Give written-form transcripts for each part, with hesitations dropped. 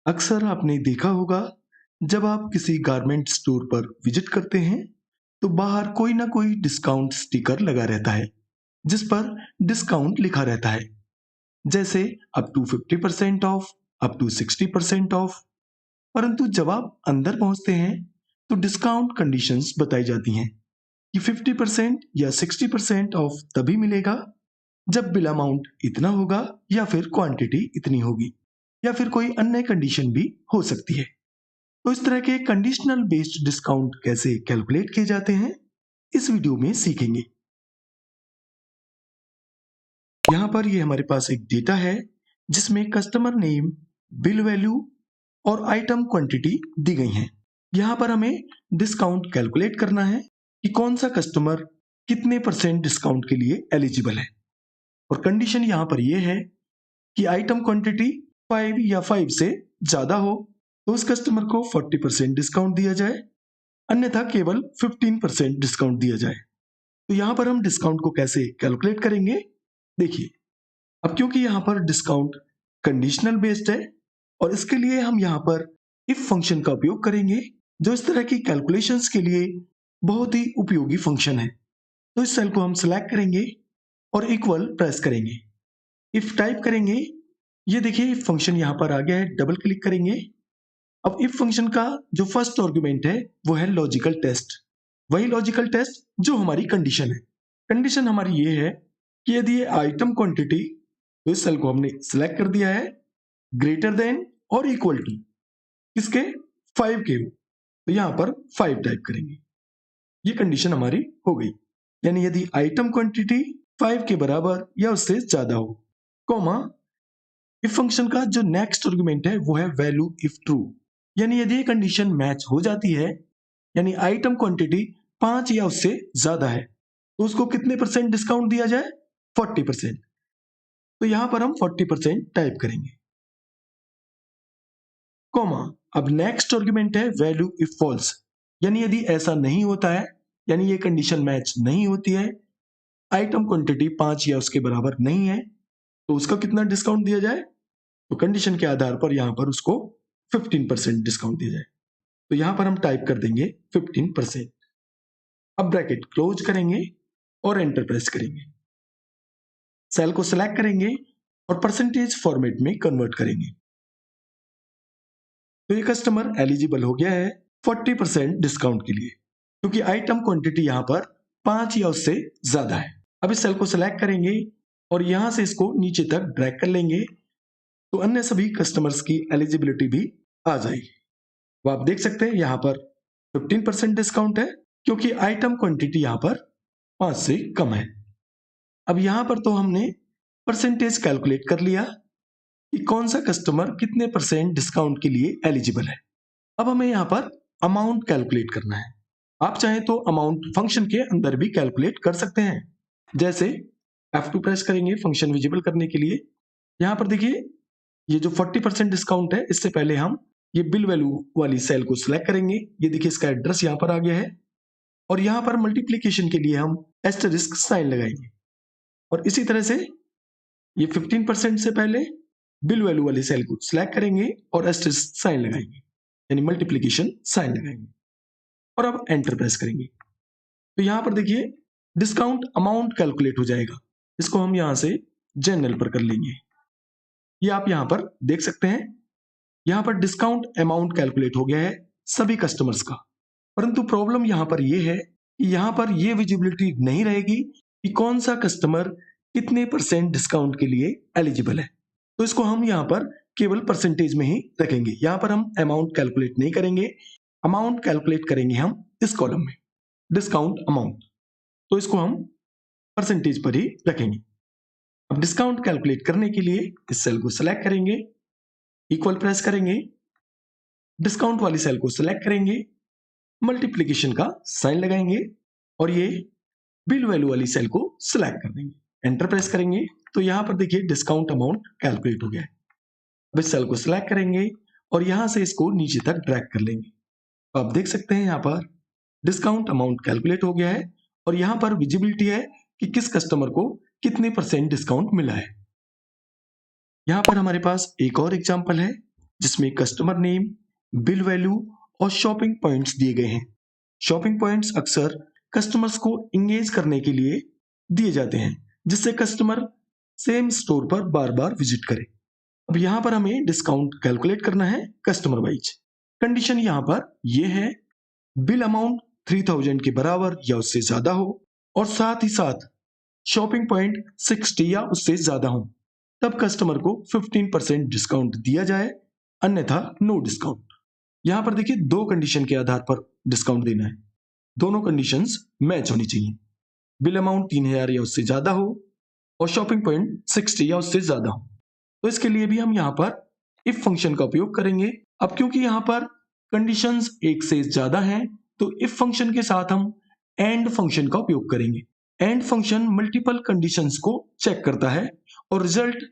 अक्सर आपने देखा होगा, जब आप किसी गारमेंट स्टोर पर विजिट करते हैं तो बाहर कोई ना कोई डिस्काउंट स्टिकर लगा रहता है जिस पर डिस्काउंट लिखा रहता है, जैसे up to 50% off, up to 60% off. परंतु जब आप अंदर पहुंचते हैं तो डिस्काउंट कंडीशंस बताई जाती हैं कि 50% या 60% ऑफ तभी मिलेगा जब बिल अमाउंट इतना होगा, या फिर क्वांटिटी इतनी होगी, या फिर कोई अन्य कंडीशन भी हो सकती है। तो इस तरह के कंडीशनल बेस्ड डिस्काउंट कैसे कैलकुलेट किए जाते हैं, इस वीडियो में सीखेंगे। यहाँ पर ये हमारे पास एक डेटा है जिसमें कस्टमर नेम, बिल वैल्यू और आइटम क्वांटिटी दी गई हैं। यहाँ पर हमें डिस्काउंट कैलकुलेट करना है कि कौन सा कस्टमर कितने परसेंट डिस्काउंट के लिए एलिजिबल है। और कंडीशन यहाँ पर यह है कि आइटम क्वांटिटी 5 या 5 से ज्यादा हो तो उस कस्टमर को 40% डिस्काउंट दिया जाए, अन्यथा केवल 15% डिस्काउंट दिया जाए। तो यहाँ पर हम डिस्काउंट को कैसे कैलकुलेट करेंगे, देखिए। अब क्योंकि यहाँ पर डिस्काउंट कंडीशनल बेस्ड है और इसके लिए हम यहाँ पर इफ फंक्शन का उपयोग करेंगे, जो इस तरह की कैलकुलेशंस के लिए बहुत ही उपयोगी फंक्शन है। तो इस सेल को हम सिलेक्ट करेंगे और इक्वल प्रेस करेंगे, इफ टाइप करेंगे। ये देखिए इफ फंक्शन यहाँ पर आ गया है, डबल क्लिक करेंगे। अब इफ फंक्शन का जो फर्स्ट आर्गुमेंट है वो है लॉजिकल टेस्ट, वही लॉजिकल टेस्ट जो हमारी कंडीशन है। कंडीशन हमारी ये है कि यदि ये आइटम क्वांटिटी, तो इस सेल को हमने सिलेक्ट कर दिया है, ग्रेटर देन और इक्वल टू किसके, 5 के हो, तो यहां पर 5 टाइप करेंगे। ये कंडीशन हमारी हो गई, यानी यदि आइटम क्वांटिटी 5 के बराबर या उससे ज्यादा हो, कॉमा इफ फंक्शन का जो नेक्स्ट आर्गुमेंट है वो है वैल्यू इफ ट्रू, यानी यदि ये कंडीशन मैच हो जाती है, यानी आइटम क्वांटिटी 5 या उससे ज्यादा है, तो उसको कितने परसेंट डिस्काउंट दिया जाए, 40%। तो यहां पर हम 40% टाइप करेंगे, कॉमा अब नेक्स्ट आर्गुमेंट है वैल्यू इफ फॉल्स, यानी यदि ऐसा नहीं होता है, यानी ये कंडीशन मैच नहीं होती है, आइटम क्वांटिटी 5 या उसके बराबर नहीं है, तो उसका कितना डिस्काउंट दिया जाए, तो कंडीशन के आधार पर यहां पर उसको 15% डिस्काउंट दिया जाए। तो यहां पर हम टाइप कर देंगे 15%। अब ब्रैकेट क्लोज करेंगे और एंटर प्रेस करेंगे, सेल को सिलेक्ट करेंगे और परसेंटेज फॉर्मेट में कन्वर्ट करेंगे। तो ये कस्टमर एलिजिबल हो गया है 40% डिस्काउंट के लिए, क्योंकि आइटम क्वांटिटी यहां पर 5 या उससे ज्यादा है। अब इस सेल को सिलेक्ट करेंगे और यहां से इसको नीचे तक ड्रैग कर लेंगे, तो अन्य सभी कस्टमर्स की एलिजिबिलिटी भी आ जाएगी। तो आप देख सकते हैं यहां पर 15% डिस्काउंट है, क्योंकि आइटम क्वांटिटी यहां पर 5 से कम है। अब यहां पर तो हमने परसेंटेज कैलकुलेट कर लिया कि कौन सा कस्टमर कितने परसेंट डिस्काउंट के लिए एलिजिबल है। अब हमें यहां पर अमाउंट कैलकुलेट करना है। आप चाहें तो अमाउंट फंक्शन के अंदर भी कैलकुलेट कर सकते हैं, जैसे F2 प्रेस करेंगे फंक्शन विजिबल करने के लिए। यहां पर देखिए ये जो 40% डिस्काउंट है, इससे पहले हम ये बिल वैल्यू वाली सेल को सिलेक्ट करेंगे। ये देखिए इसका एड्रेस यहां पर आ गया है और यहां पर मल्टीप्लीकेशन के लिए हम एस्टेरिस्क साइन लगाएंगे, और इसी तरह से ये 15% से पहले बिल वैल्यू वाली सेल को सिलेक्ट करेंगे और एस्टेरिस्क साइन लगाएंगे, यानी मल्टीप्लीकेशन साइन लगाएंगे, और अब एंटर प्रेस करेंगे। तो यहां पर देखिए डिस्काउंट अमाउंट कैलकुलेट हो जाएगा। इसको हम यहां से जनरल पर कर लेंगे। ये आप यहां पर देख सकते हैं, यहां पर डिस्काउंट अमाउंट कैलकुलेट हो गया है सभी कस्टमर्स का। परंतु प्रॉब्लम यहां पर यह है कि यहां पर यह विजिबिलिटी नहीं रहेगी कि कौन सा कस्टमर कितने परसेंट डिस्काउंट के लिए एलिजिबल है। तो इसको हम यहां पर केवल परसेंटेज में ही रखेंगे। यहां पर हम अमाउंट कैलकुलेट नहीं करेंगे, अमाउंट कैलकुलेट करेंगे हम इस कॉलम में, डिस्काउंट अमाउंट। तो इसको हम परसेंटेज पर ही रखेंगे। अब डिस्काउंट कैलकुलेट करने के लिए इस सेल को सिलेक्ट करेंगे, इक्वल प्रेस करेंगे, डिस्काउंट वाली सेल को सिलेक्ट करेंगे, मल्टीप्लीकेशन का साइन लगाएंगे और ये बिल वैल्यू वाली सेल को सिलेक्ट कर देंगे, एंटर प्रेस करेंगे। तो यहां पर देखिए डिस्काउंट अमाउंट कैलकुलेट हो गया है। अब इस सेल को सिलेक्ट करेंगे और यहां से इसको नीचे तक ड्रैग कर लेंगे। तो आप देख सकते हैं यहां पर डिस्काउंट अमाउंट कैलकुलेट हो गया है और यहां पर विजिबिलिटी है कि किस कस्टमर को कितने परसेंट डिस्काउंट मिला है। यहां पर हमारे पास एक और एग्जांपल है जिसमें कस्टमर नेम, बिल वैल्यू और शॉपिंग पॉइंट्स दिए गए हैं। शॉपिंग पॉइंट्स अक्सर कस्टमर्स को इंगेज करने के लिए दिए जाते हैं, जिससे कस्टमर सेम स्टोर पर बार बार विजिट करे। अब यहाँ पर हमें डिस्काउंट कैलकुलेट करना है कस्टमर वाइज। कंडीशन यहाँ पर यह है, बिल अमाउंट 3000 के बराबर या उससे ज्यादा हो और साथ ही साथ शॉपिंग पॉइंट 60 या उससे ज्यादा हो, तब कस्टमर को 15% डिस्काउंट दिया जाए, अन्यथा नो डिस्काउंट। यहां पर देखिए 2 कंडीशन के आधार पर डिस्काउंट देना है। दोनों कंडीशंस मैच होनी चाहिए। बिल अमाउंट 3000 या उससे ज्यादा हो और शॉपिंग पॉइंट 60 या उससे ज्यादा हो। तो इसके लिए भी हम यहाँ पर इफ फंक्शन का उपयोग करेंगे। अब क्योंकि यहाँ पर कंडीशंस एक से ज्यादा हैं, तो इफ फंक्शन के साथ हम एंड फंक्शन का उपयोग करेंगे। एंड फंक्शन मल्टीपल कंडीशंस को चेक करता है और रिजल्ट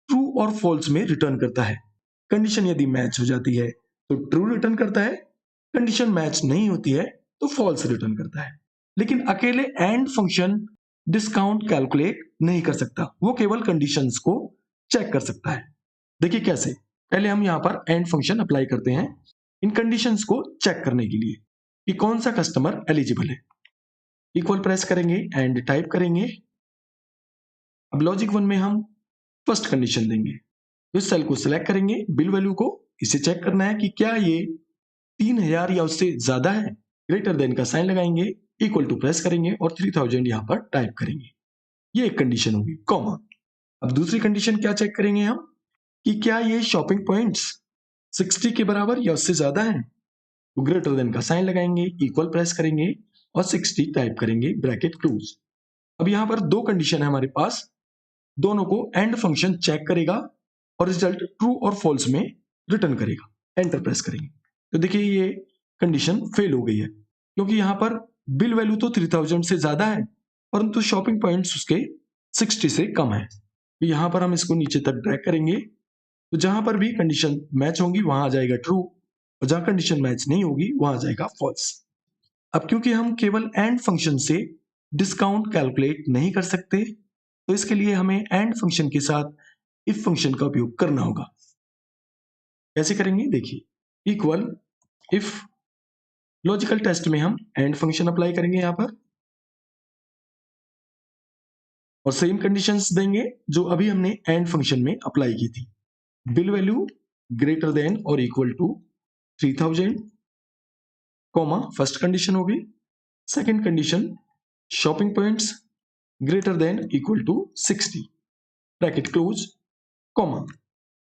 ट्रू और फॉल्स में रिटर्न करता है। कंडीशन यदि मैच हो जाती है तो ट्रू रिटर्न करता है, कंडीशन मैच नहीं होती है तो फॉल्स रिटर्न करता है। लेकिन अकेले एंड फंक्शन डिस्काउंट कैलकुलेट नहीं कर सकता, वो केवल कंडीशंस को चेक कर सकता है। देखिए कैसे, पहले हम यहाँ पर एंड फंक्शन अप्लाई करते हैं इन कंडीशंस को चेक करने के लिए कि कौन सा कस्टमर एलिजिबल है। इक्वल प्रेस करेंगे एंड टाइप करेंगे। अब लॉजिक 1 में हम फर्स्ट कंडीशन देंगे, तो इस सेल को सिलेक्ट करेंगे, बिल वैल्यू को इसे चेक करना है कि क्या ये 3000 या उससे ज्यादा है। ग्रेटर देन का साइन लगाएंगे, इक्वल टू प्रेस करेंगे और 3000 यहाँ पर टाइप करेंगे। ये एक कंडीशन होगी, कॉमा। अब दूसरी कंडीशन क्या चेक करेंगे हम कि क्या ये शॉपिंग पॉइंट्स 60 के बराबर या उससे ज्यादा है। तो ग्रेटर देन का साइन लगाएंगे, इक्वल प्रेस करेंगे और 60 टाइप करेंगे, ब्रैकेट क्लोज। अब यहाँ पर 2 कंडीशन है हमारे पास, दोनों को एंड फंक्शन चेक करेगा और रिजल्ट ट्रू और फॉल्स में रिटर्न करेगा। एंटर प्रेस करेंगे तो देखिए ये कंडीशन फेल हो गई है, क्योंकि यहाँ पर बिल वैल्यू तो 3000 से ज्यादा है, परंतु शॉपिंग पॉइंट्स उसके 60 से कम है। तो यहाँ पर हम इसको नीचे तक ड्रैग करेंगे, तो जहां पर भी कंडीशन मैच होंगी वहां आ जाएगा ट्रू और जहां कंडीशन मैच नहीं होगी वहां आ जाएगा फॉल्स। अब क्योंकि हम केवल एंड फंक्शन से डिस्काउंट कैलकुलेट नहीं कर सकते, तो इसके लिए हमें एंड फंक्शन के साथ इफ फंक्शन का उपयोग करना होगा। कैसे करेंगे देखिए, इक्वल इफ लॉजिकल टेस्ट में हम एंड फंक्शन अप्लाई करेंगे यहां पर और सेम कंडीशंस देंगे जो अभी हमने एंड फंक्शन में अप्लाई की थी। बिल वैल्यू ग्रेटर देन और equal to 3000, comma first condition होगी। Second condition shopping points greater than equal to 60, bracket close, comma.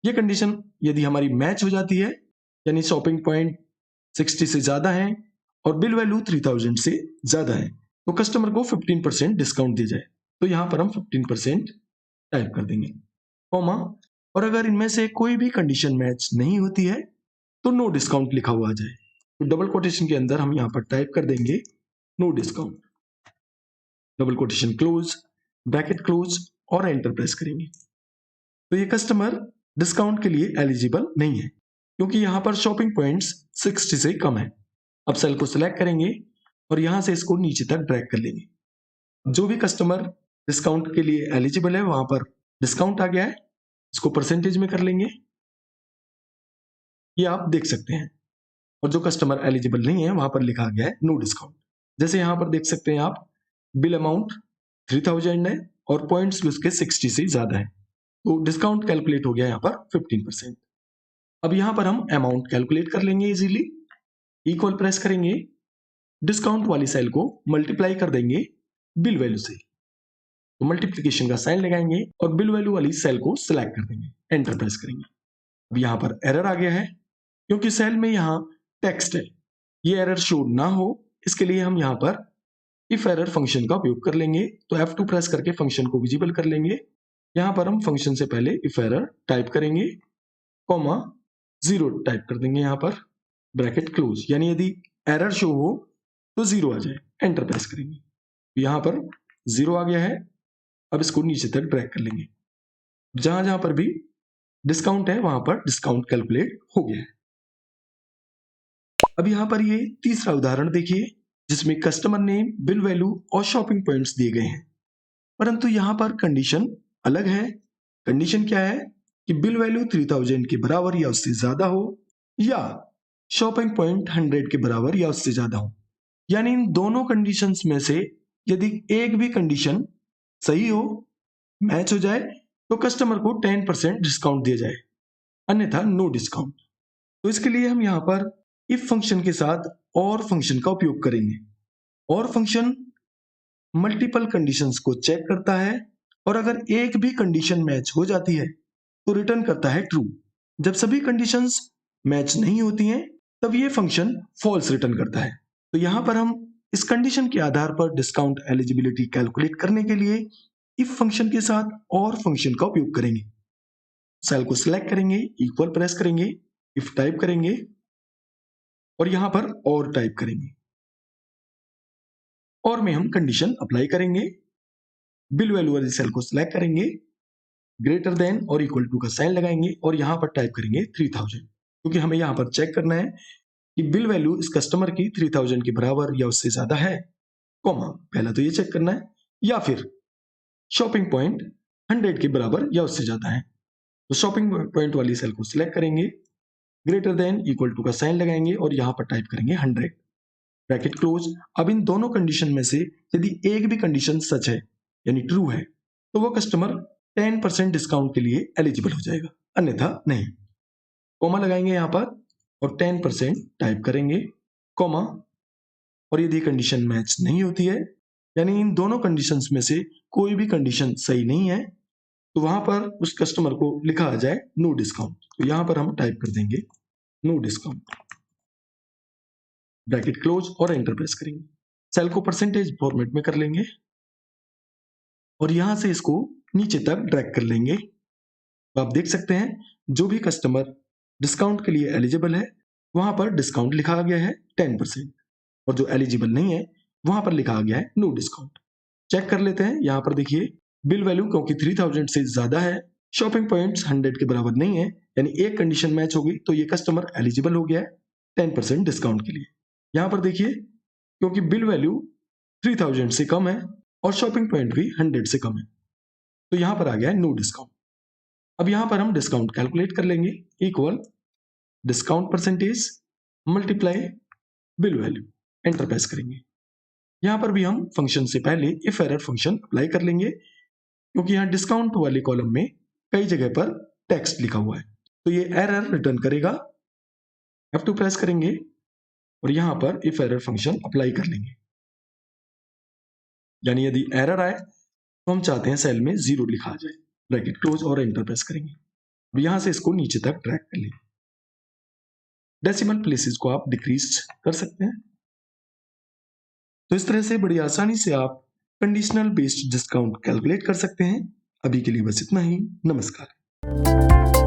ये कंडीशन यदि हमारी मैच हो जाती है, यानी शॉपिंग पॉइंट 60 से ज्यादा है और बिल वैल्यू 3000 से ज्यादा है, तो कस्टमर को 15% डिस्काउंट दिया जाए। तो यहां पर हम 15% टाइप कर देंगे, कॉमा। और अगर इनमें से कोई भी कंडीशन मैच नहीं होती है तो नो डिस्काउंट लिखा हुआ आ जाए, तो डबल कोटेशन के अंदर हम यहां पर टाइप कर देंगे no discount, double quotation close, bracket close और एंटर प्रेस करेंगे। तो ये कस्टमर डिस्काउंट के लिए एलिजिबल नहीं है, क्योंकि यहां पर शॉपिंग पॉइंट्स 60 से कम है। अब सेल को सिलेक्ट करेंगे और यहां से इसको नीचे तक ड्रैग कर लेंगे। जो भी कस्टमर डिस्काउंट के लिए एलिजिबल है वहां पर डिस्काउंट आ गया है, इसको परसेंटेज में कर लेंगे, ये आप देख सकते हैं। और जो कस्टमर एलिजिबल नहीं है वहां पर लिखा गया है नो डिस्काउंट। जैसे यहां पर देख सकते हैं आप, बिल अमाउंट 3000 है और पॉइंट्स भी उसके 60 से ज्यादा है, तो डिस्काउंट कैलकुलेट हो गया यहाँ पर 15%। अब यहां पर हम अमाउंट कैलकुलेट कर लेंगे इजीली, इक्वल प्रेस करेंगे, डिस्काउंट वाली सेल को मल्टीप्लाई कर देंगे बिल वैल्यू से, तो मल्टीप्लीकेशन का साइन लगाएंगे और बिल वैल्यू वाली सेल को सिलेक्ट कर देंगे, एंटर प्रेस करेंगे। अब यहाँ पर एरर आ गया है, क्योंकि सेल में यहाँ टेक्स्ट है, ये एरर शो ना हो इसके लिए हम यहाँ पर इफ एरर फंक्शन का उपयोग कर लेंगे। तो F2 प्रेस करके फंक्शन को विजिबल कर लेंगे। यहाँ पर हम फंक्शन से पहले इफ एरर टाइप करेंगे, कॉमा 0 टाइप कर देंगे यहाँ पर, ब्रैकेट क्लोज, यानी यदि एरर शो हो तो 0 आ जाए, एंटर प्रेस करेंगे। यहाँ पर 0 आ गया है, अब इसको नीचे तक ड्रैग कर लेंगे, जहां जहां पर भी डिस्काउंट है वहां पर डिस्काउंट कैलकुलेट हो गया है। अब यहां पर ये तीसरा उदाहरण देखिए, जिसमें कस्टमर नेम, बिल वैल्यू और शॉपिंग पॉइंट्स दिए गए हैं, परंतु यहां पर कंडीशन अलग है। कंडीशन क्या है कि बिल वैल्यू 3000 के बराबर या उससे ज्यादा हो या शॉपिंग पॉइंट 100 के बराबर या उससे ज्यादा हो। यानी इन दोनों कंडीशंस में से यदि एक भी कंडीशन सही हो, मैच हो जाए, तो कस्टमर को 10% डिस्काउंट दिया जाए, अन्यथा नो डिस्काउंट। तो इसके लिए हम यहाँ पर इफ फंक्शन के साथ और फंक्शन का उपयोग करेंगे। और फंक्शन मल्टीपल कंडीशंस को चेक करता है और अगर एक भी कंडीशन मैच हो जाती है तो रिटर्न करता है ट्रू। जब सभी कंडीशंस मैच नहीं होती हैं तब ये फंक्शन फॉल्स रिटर्न करता है। तो यहां पर हम इस कंडीशन के आधार पर डिस्काउंट एलिजिबिलिटी कैलकुलेट करने के लिए इफ फंक्शन के साथ और फंक्शन का उपयोग करेंगे। सेल को सिलेक्ट करेंगे, इक्वल प्रेस करेंगे, इफ टाइप करेंगे और यहां पर और टाइप करेंगे और में हम कंडीशन अप्लाई करेंगे। बिल वैल्यू वाली सेल को सिलेक्ट करेंगे, ग्रेटर देन और इक्वल टू का साइन लगाएंगे और यहां पर टाइप करेंगे 3000, क्योंकि हमें यहां पर चेक करना है कि बिल वैल्यू इस कस्टमर की 3000 के बराबर या उससे ज्यादा है, कॉमा पहला तो ये चेक करना है, या फिर शॉपिंग पॉइंट 100 के बराबर या उससे ज्यादा है। तो शॉपिंग पॉइंट वाली सेल को सिलेक्ट करेंगे, ग्रेटर देन इक्वल टू का साइन लगाएंगे और यहां पर टाइप करेंगे 100, ब्रैकेट क्लोज। अब इन दोनों कंडीशन में से यदि एक भी कंडीशन सच है यानी ट्रू है तो वो कस्टमर 10% डिस्काउंट के लिए एलिजिबल हो जाएगा, अन्यथा नहीं। कॉमा लगाएंगे यहां पर और 10% टाइप करेंगे, कॉमा, और यदि कंडीशन मैच नहीं होती है यानी इन दोनों कंडीशंस में से कोई भी कंडीशन सही नहीं है तो वहां पर उस कस्टमर को लिखा आ जाए नो डिस्काउंट। तो यहां पर हम टाइप कर देंगे नो डिस्काउंट, ब्रैकेट क्लोज और एंटर प्रेस करेंगे। सेल को परसेंटेज फॉर्मेट में कर लेंगे और यहां से इसको नीचे तक ड्रैग कर लेंगे। तो आप देख सकते हैं जो भी कस्टमर डिस्काउंट के लिए एलिजिबल है वहां पर डिस्काउंट लिखा गया है 10% और जो एलिजिबल नहीं है वहां पर लिखा गया है नो डिस्काउंट। चेक कर लेते हैं, यहां पर देखिए बिल वैल्यू क्योंकि 3000 से ज्यादा है, शॉपिंग पॉइंट्स 100 के बराबर नहीं है, यानी एक कंडीशन मैच हो गई तो ये कस्टमर एलिजिबल हो गया है 10% डिस्काउंट के लिए। यहां पर देखिए क्योंकि बिल वैल्यू 3000 से कम है और शॉपिंग पॉइंट भी 100 से कम है तो यहां पर आ गया है नो डिस्काउंट। अब यहां पर हम डिस्काउंट कैलकुलेट कर लेंगे, equal discount percentage multiply bill value, enter press करेंगे। यहां पर भी हम फंक्शन से पहले इफ एरर फंक्शन अप्लाई कर लेंगे क्योंकि यहां डिस्काउंट वाले कॉलम में कई जगह पर टेक्स्ट लिखा हुआ है तो ये एरर रिटर्न करेगा। F2 प्रेस करेंगे और यहां पर इफ एरर फंक्शन अप्लाई कर लेंगे, यानी यदि एरर आए तो हम चाहते हैं सेल में 0 लिखा आ जाए, ब्रैकेट क्लोज और एंटर प्रेस करेंगे। अब यहां से इसको नीचे तक ड्रैग कर लेंगे। डेसिमल प्लेसेस को आप डिक्रीज कर सकते हैं। तो इस तरह से बड़ी आसानी से आप कंडीशनल बेस्ड डिस्काउंट कैलकुलेट कर सकते हैं। अभी के लिए बस इतना ही, नमस्कार।